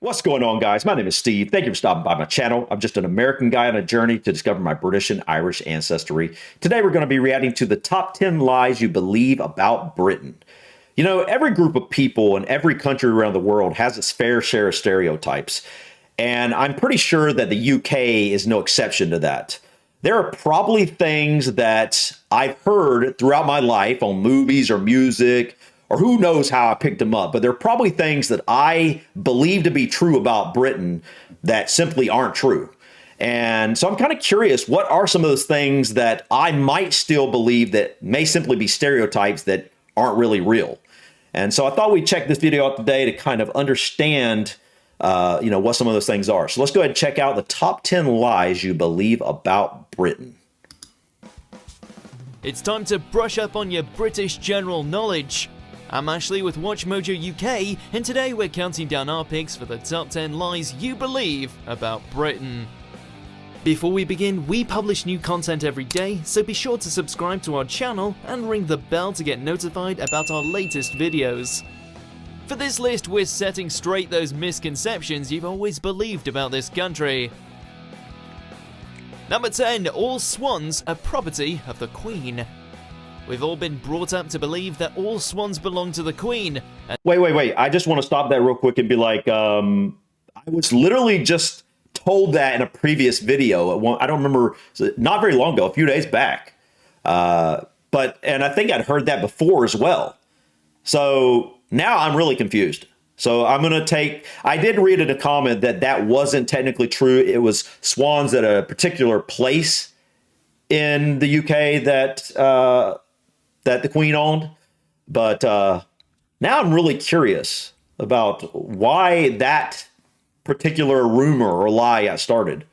What's going on, guys? My name is Steve. Thank you for stopping by my channel. I'm just an American guy on a journey to discover my British and Irish ancestry. Today, we're going to be reacting to the top 10 lies you believe about Britain. You know, every group of people in every country around the world has its fair share of stereotypes. And I'm pretty sure that the UK is no exception to that. There are probably things that I've heard throughout my life on movies or music, or who knows how I picked them up, but there are probably things that I believe to be true about Britain that simply aren't true. And so I'm kind of curious, what are some of those things that I might still believe that may simply be stereotypes that aren't really real? And so I thought we'd check this video out today to kind of understand what some of those things are. So let's go ahead and check out the top 10 lies you believe about Britain. It's time to brush up on your British general knowledge. I'm Ashley with WatchMojo UK, and today we're counting down our picks for the top 10 lies you believe about Britain. Before we begin, we publish new content every day, so be sure to subscribe to our channel and ring the bell to get notified about our latest videos. For this list, we're setting straight those misconceptions you've always believed about this country. Number 10. All swans are property of the Queen. We've all been brought up to believe that all swans belong to the Queen. Wait. I just want to stop that real quick and be like, I was literally just told that in a previous video. I don't remember, not very long ago, a few days back. And I think I'd heard that before as well. So now I'm really confused. So I'm going to I did read in a comment that wasn't technically true. It was swans at a particular place in the UK that the Queen owned. But now I'm really curious about why that particular rumor or lie got started.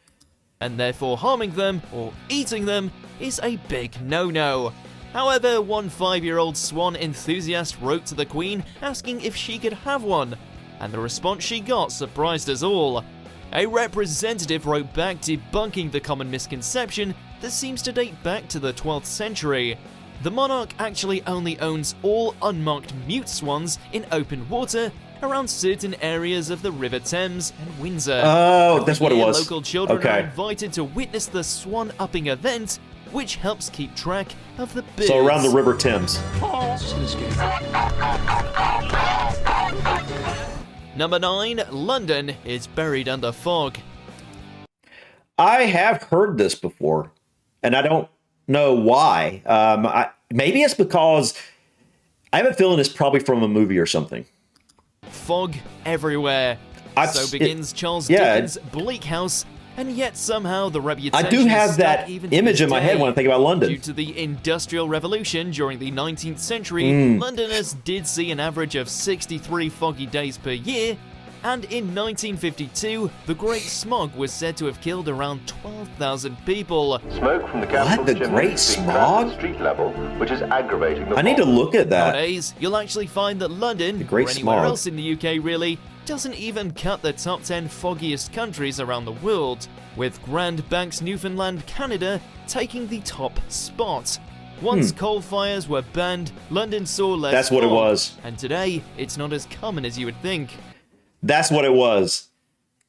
And therefore harming them or eating them is a big no-no. However, one 5-year-old swan enthusiast wrote to the Queen asking if she could have one, and the response she got surprised us all. A representative wrote back debunking the common misconception that seems to date back to the 12th century. The monarch actually only owns all unmarked mute swans in open water around certain areas of the River Thames and Windsor. Oh, that's what it was. Local children are invited to witness the swan-upping event, which helps keep track of the birds. So around the River Thames. Number 9. London is buried under fog. I have heard this before, and I don't know why. Maybe it's because I have a feeling it's probably from a movie or something. Fog everywhere. So begins Charles Dickens' Bleak House, and yet somehow the reputation I do have that image in my head when I think about London. Due to the Industrial Revolution during the 19th century, Londoners did see an average of 63 foggy days per year, and in 1952, the Great Smog was said to have killed around 12,000 people. Smoke from the capital The Great Smog? Street level, which is aggravating the I need to look at that. Nowadays, you'll actually find that London, Great or anywhere Smog. else in the UK really, doesn't even cut the top 10 foggiest countries around the world, with Grand Banks, Newfoundland, Canada taking the top spot. Once coal fires were banned, London saw less That's what it fog, was. and today it's not as common as you would think. That's what it was.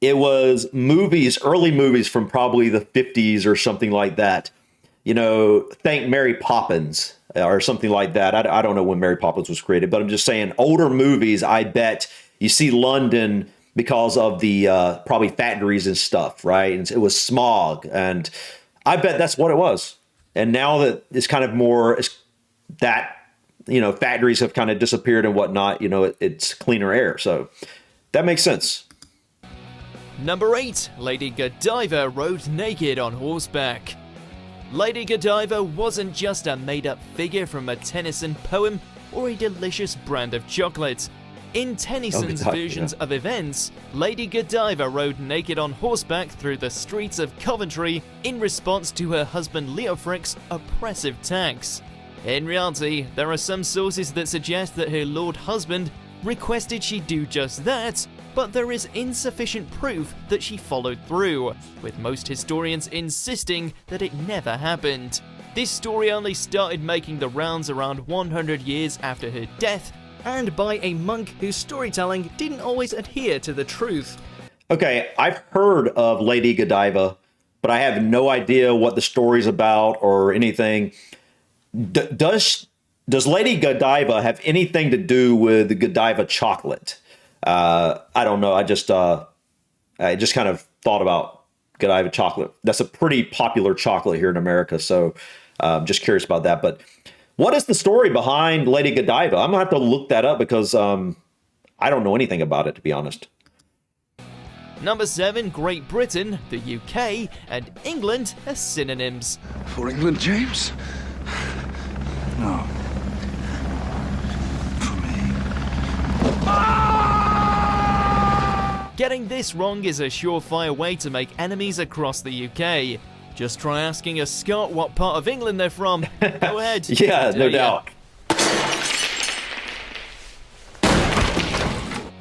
It was movies, early movies from probably the 50s or something like that. You know, think Mary Poppins or something like that. I don't know when Mary Poppins was created, but I'm just saying older movies, I bet you see London because of the probably factories and stuff, right? And it was smog. And I bet that's what it was. And now that it's kind of more factories have kind of disappeared and whatnot, it's cleaner air. So that makes sense. Number 8. Lady Godiva rode naked on horseback. Lady Godiva wasn't just a made-up figure from a Tennyson poem or a delicious brand of chocolate. In Tennyson's versions of events, Lady Godiva rode naked on horseback through the streets of Coventry in response to her husband Leofric's oppressive tax. In reality, there are some sources that suggest that her lord husband requested she do just that, but there is insufficient proof that she followed through, with most historians insisting that it never happened. This story only started making the rounds around 100 years after her death, and by a monk whose storytelling didn't always adhere to the truth. Okay, I've heard of Lady Godiva, but I have no idea what the story's about or anything. Does Lady Godiva have anything to do with the Godiva chocolate? I don't know. I just kind of thought about Godiva chocolate. That's a pretty popular chocolate here in America, so just curious about that. But what is the story behind Lady Godiva? I'm gonna have to look that up because I don't know anything about it, to be honest. Number 7, Great Britain, the UK, and England are synonyms. For England, James? No. For me. Getting this wrong is a surefire way to make enemies across the UK. Just try asking a Scot what part of England they're from. Go ahead. Yeah, no doubt.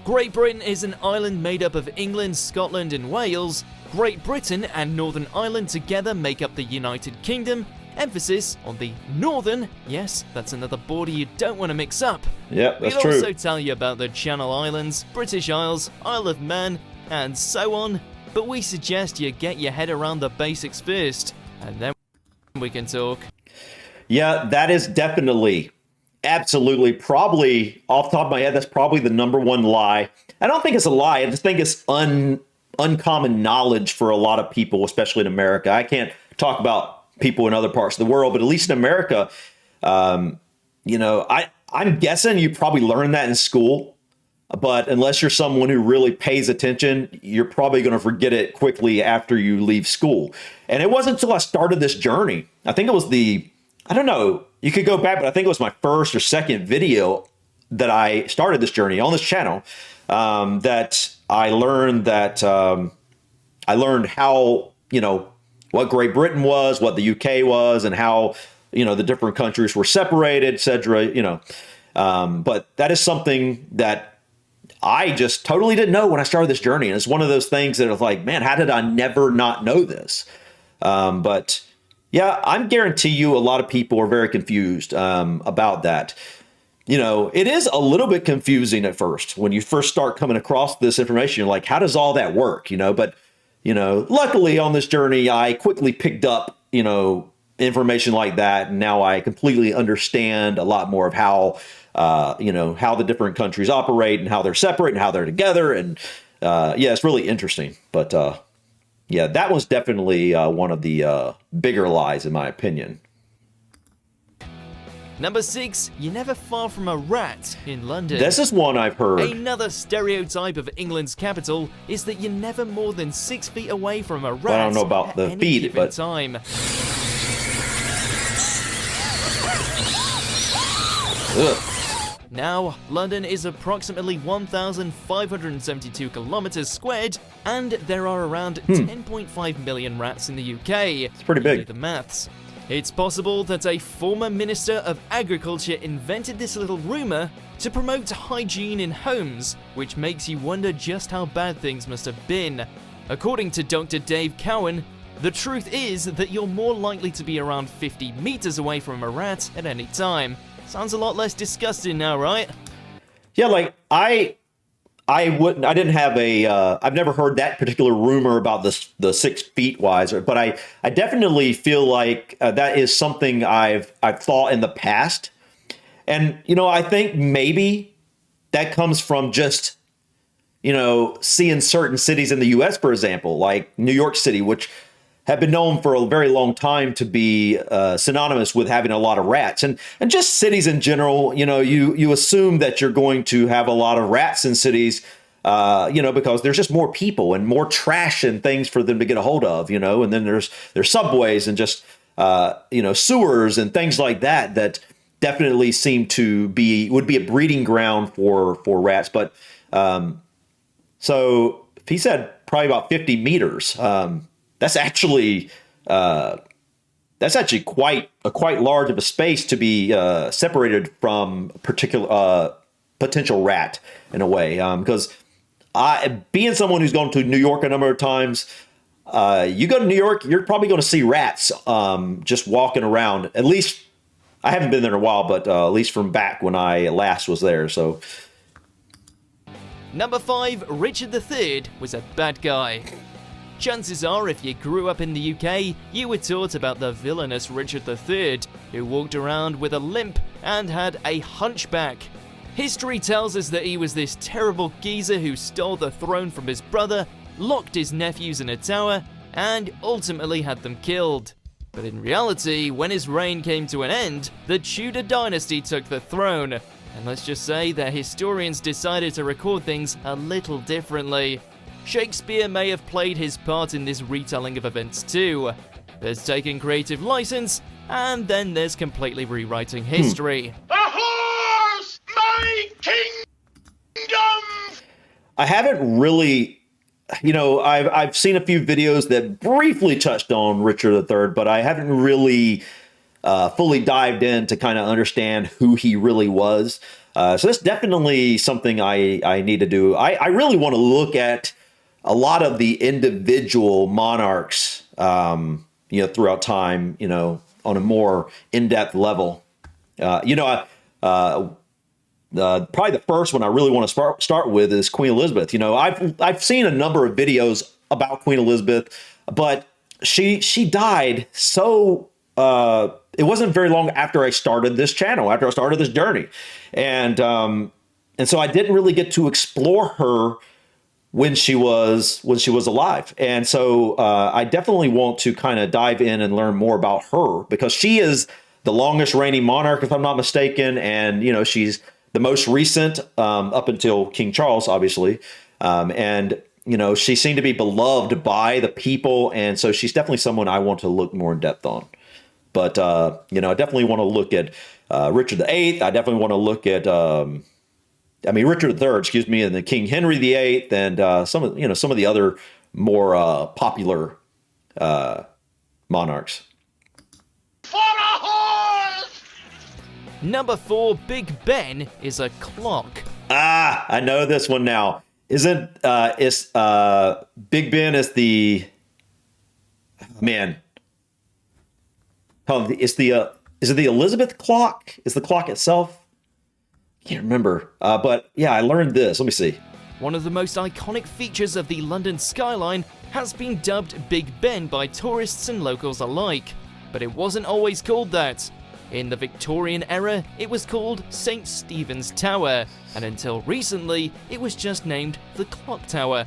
Great Britain is an island made up of England, Scotland, and Wales. Great Britain and Northern Ireland together make up the United Kingdom. Emphasis on the Northern. Yes, that's another border you don't want to mix up. Yep, that's We'll true. also tell you about the Channel Islands, British Isles, Isle of Man, and so on. But we suggest you get your head around the basics first, and then we can talk. Yeah, that is definitely, absolutely, probably off the top of my head, that's probably the number one lie. I don't think it's a lie. I just think it's uncommon knowledge for a lot of people, especially in America. I can't talk about people in other parts of the world, but at least in America, I'm guessing you probably learned that in school. But unless you're someone who really pays attention, you're probably going to forget it quickly after you leave school. And it wasn't until I started this journey. I think it was I don't know, you could go back, but I think it was my first or second video that I started this journey on this channel, that I learned how, what Great Britain was, what the UK was, and how, the different countries were separated, etc. But that is something that I just totally didn't know when I started this journey. And it's one of those things that is like, man, how did I never not know this? But yeah, I guarantee you a lot of people are very confused about that. It is a little bit confusing at first. When you first start coming across this information, you're like, how does all that work? But luckily on this journey, I quickly picked up, information like that. And now I completely understand a lot more of how the different countries operate and how they're separate and how they're together. And it's really interesting. But that was definitely one of the bigger lies, in my opinion. Number 6, you're never far from a rat in London. This is one I've heard. Another stereotype of England's capital is that you're never more than 6 feet away from a rat. Well, I don't know about at the any feet, given but time. Ugh. Now, London is approximately 1,572 kilometers squared, and there are around 10.5 million rats in the UK. It's pretty big. Do the maths. It's possible that a former Minister of Agriculture invented this little rumor to promote hygiene in homes, which makes you wonder just how bad things must have been. According to Dr. Dave Cowan, the truth is that you're more likely to be around 50 meters away from a rat at any time. Sounds a lot less disgusting now, right? Yeah, like I didn't have I've never heard that particular rumor about the 6 feet wise, but I definitely feel like that is something I've thought in the past. And, I think maybe that comes from just, seeing certain cities in the US, for example, like New York City, which have been known for a very long time to be synonymous with having a lot of rats, and just cities in general. You assume that you're going to have a lot of rats in cities, because there's just more people and more trash and things for them to get a hold of, and then there's subways and just sewers and things like that definitely seem to would be a breeding ground for rats. But so if he said probably about 50 meters. That's actually quite large of a space to be separated from a particular potential rat in a way. Because being someone who's gone to New York a number of times, you go to New York, you're probably going to see rats just walking around. At least I haven't been there in a while, but at least from back when I last was there. So. Number 5, Richard III was a bad guy. Chances are, if you grew up in the UK, you were taught about the villainous Richard III, who walked around with a limp and had a hunchback. History tells us that he was this terrible geezer who stole the throne from his brother, locked his nephews in a tower, and ultimately had them killed. But in reality, when his reign came to an end, the Tudor dynasty took the throne. And let's just say that historians decided to record things a little differently. Shakespeare may have played his part in this retelling of events too. There's taking creative license, and then there's completely rewriting history. A horse, my kingdom! I haven't really, I've seen a few videos that briefly touched on Richard III, but I haven't really fully dived in to kind of understand who he really was. So that's definitely something I need to do. I really want to look at a lot of the individual monarchs, throughout time, on a more in-depth level. Probably the first one I really want to start with is Queen Elizabeth. I've seen a number of videos about Queen Elizabeth, but she died so it wasn't very long after I started this channel, after I started this journey, and so I didn't really get to explore her when she was alive. And so I definitely want to kind of dive in and learn more about her, because she is the longest reigning monarch, if I'm not mistaken. And, she's the most recent up until King Charles, obviously. And she seemed to be beloved by the people. And so she's definitely someone I want to look more in depth on. But, I definitely want to look at Richard VIII. I definitely want to look at Richard III, excuse me, and then King Henry VIII, and some of the other more popular monarchs. For a horse! Number 4, Big Ben is a clock. Ah, I know this one now. Isn't Big Ben is the man? Oh, is it the Elizabeth clock? Is the clock itself? Can't remember, but yeah, I learned this. Let me see. One of the most iconic features of the London skyline has been dubbed Big Ben by tourists and locals alike, but it wasn't always called that. In the Victorian era, it was called St. Stephen's Tower, and until recently, it was just named the Clock Tower,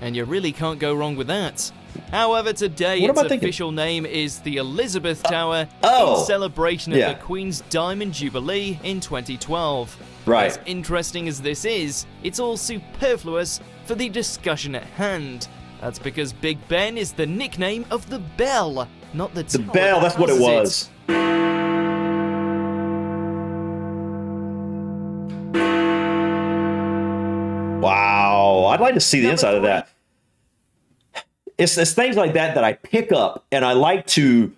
and you really can't go wrong with that. However, today its official name is the Elizabeth Tower in celebration of the Queen's Diamond Jubilee in 2012. Right. As interesting as this is, it's all superfluous for the discussion at hand. That's because Big Ben is the nickname of the bell, not the tower. The bell, that's what it was. Wow, I'd like to see the inside of that. It's things like that I pick up, and I like to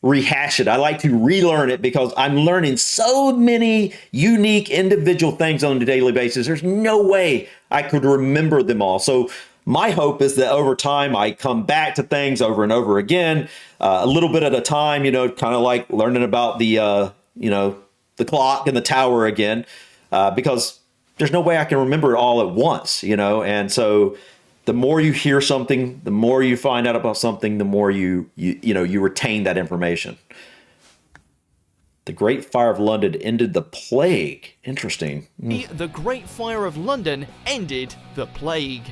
rehash it. I like to relearn it, because I'm learning so many unique individual things on a daily basis. There's no way I could remember them all. So my hope is that over time I come back to things over and over again, a little bit at a time, kind of like learning about the clock and the tower again, because there's no way I can remember it all at once, and so the more you hear something, the more you find out about something, the more you retain that information. The Great Fire of London ended the plague. Interesting. The Great Fire of London ended the plague.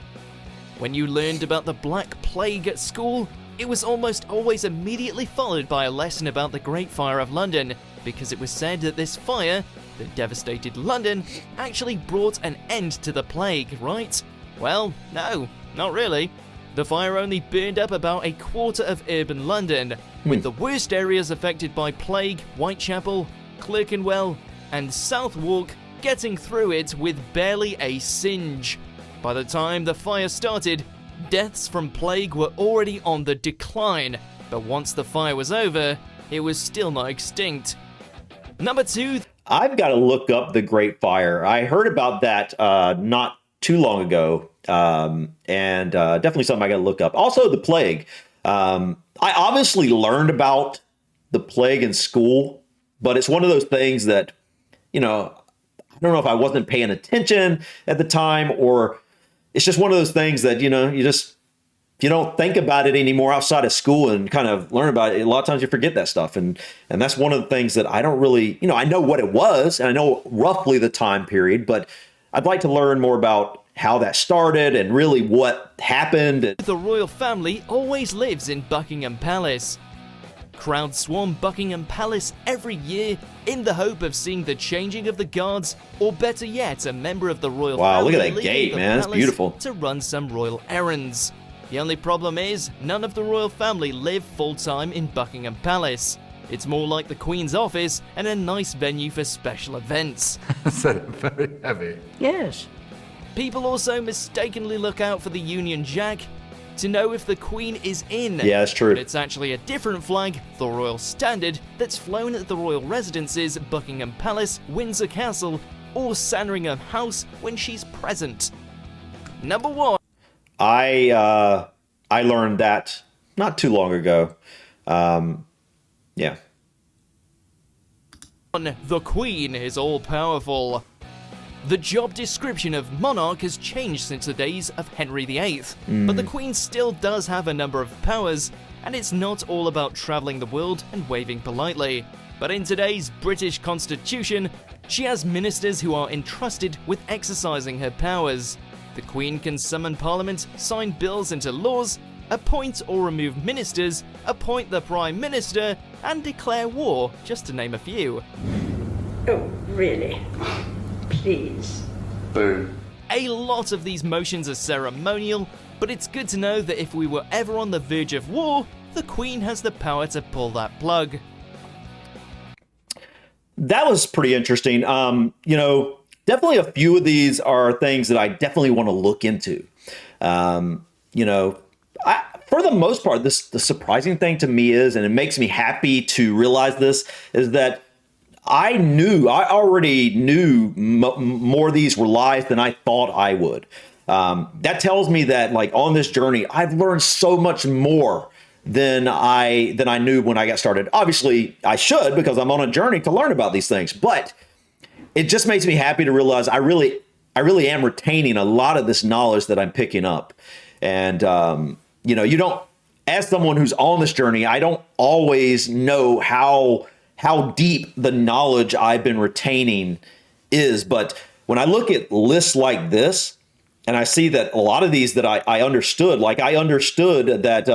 When you learned about the Black Plague at school, it was almost always immediately followed by a lesson about the Great Fire of London, because it was said that this fire that devastated London actually brought an end to the plague, right? Well, no, not really. The fire only burned up about a quarter of urban London, with the worst areas affected by plague, Whitechapel, Clerkenwell, and Southwark getting through it with barely a singe. By the time the fire started, deaths from plague were already on the decline, but once the fire was over, it was still not extinct. Number 2. I've got to look up the Great Fire. I heard about that not too long ago, and definitely something I got to look up. Also, the plague. I obviously learned about the plague in school, but it's one of those things that, I don't know if I wasn't paying attention at the time, or it's just one of those things that, you don't think about it anymore outside of school and kind of learn about it. A lot of times you forget that stuff. And that's one of the things that I don't really, I know what it was and I know roughly the time period, but I'd like to learn more about how that started and really what happened. The royal family always lives in Buckingham Palace. Crowds swarm Buckingham Palace every year in the hope of seeing the changing of the guards, or better yet, a member of the royal Wow, family look at that leaving gate, the man. It's palace beautiful. to run some royal errands. The only problem is, none of the royal family live full-time in Buckingham Palace. It's more like the Queen's office and a nice venue for special events. That's very heavy. Yes. People also mistakenly look out for the Union Jack to know if the Queen is in. Yeah, that's true. But it's actually a different flag, the Royal Standard, that's flown at the royal residences, Buckingham Palace, Windsor Castle, or Sandringham House when she's present. Number 1. I learned that not too long ago. Yeah. The Queen is all-powerful. The job description of monarch has changed since the days of Henry VIII, but the Queen still does have a number of powers, and it's not all about travelling the world and waving politely. But in today's British Constitution, she has ministers who are entrusted with exercising her powers. The Queen can summon Parliament, sign bills into laws, appoint or remove ministers, appoint the Prime Minister, and declare war, just to name a few. Oh, really? Please. Boom. A lot of these motions are ceremonial, but it's good to know that if we were ever on the verge of war, the Queen has the power to pull that plug. That was pretty interesting. Definitely a few of these are things that I definitely want to look into. For the most part, the surprising thing to me is, and it makes me happy to realize this, is that I already knew more of these were lies than I thought I would. That tells me that, like, on this journey, I've learned so much more than I knew when I got started. Obviously, I should, because I'm on a journey to learn about these things. But it just makes me happy to realize I really am retaining a lot of this knowledge that I'm picking up. And you don't, as someone who's on this journey, I don't always know how deep the knowledge I've been retaining is. But when I look at lists like this, and I see that a lot of these that I understood, like I understood that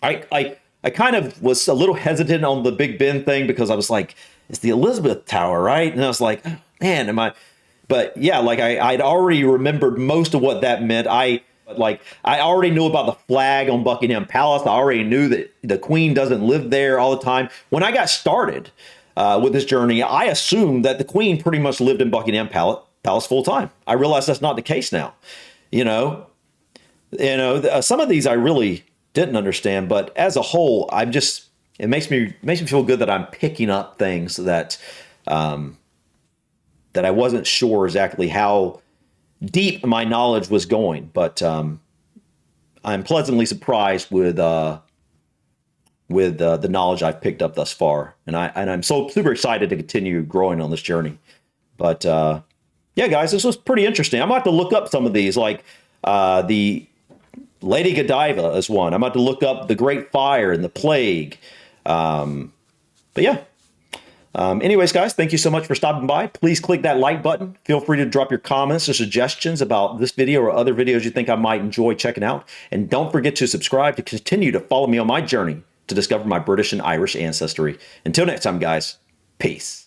I kind of was a little hesitant on the Big Ben thing, because I was like, it's the Elizabeth Tower, right? And I was like, oh, man, but yeah, like I'd already remembered most of what that meant. I already knew about the flag on Buckingham Palace. I already knew that the Queen doesn't live there all the time. When I got started with this journey, I assumed that the Queen pretty much lived in Buckingham Palace full time. I realize that's not the case now. Some of these I really didn't understand, but as a whole, it makes me feel good that I'm picking up things that I wasn't sure exactly how deep my knowledge was going, but I'm pleasantly surprised with the knowledge I've picked up thus far, and I'm so super excited to continue growing on this journey. But yeah, guys, this was pretty interesting. I'm about to look up some of these, like the Lady Godiva is one. I'm about to look up the Great Fire and the Plague. But yeah. Anyways, guys, thank you so much for stopping by. Please click that like button. Feel free to drop your comments or suggestions about this video or other videos you think I might enjoy checking out. And don't forget to subscribe to continue to follow me on my journey to discover my British and Irish ancestry. Until next time, guys, peace.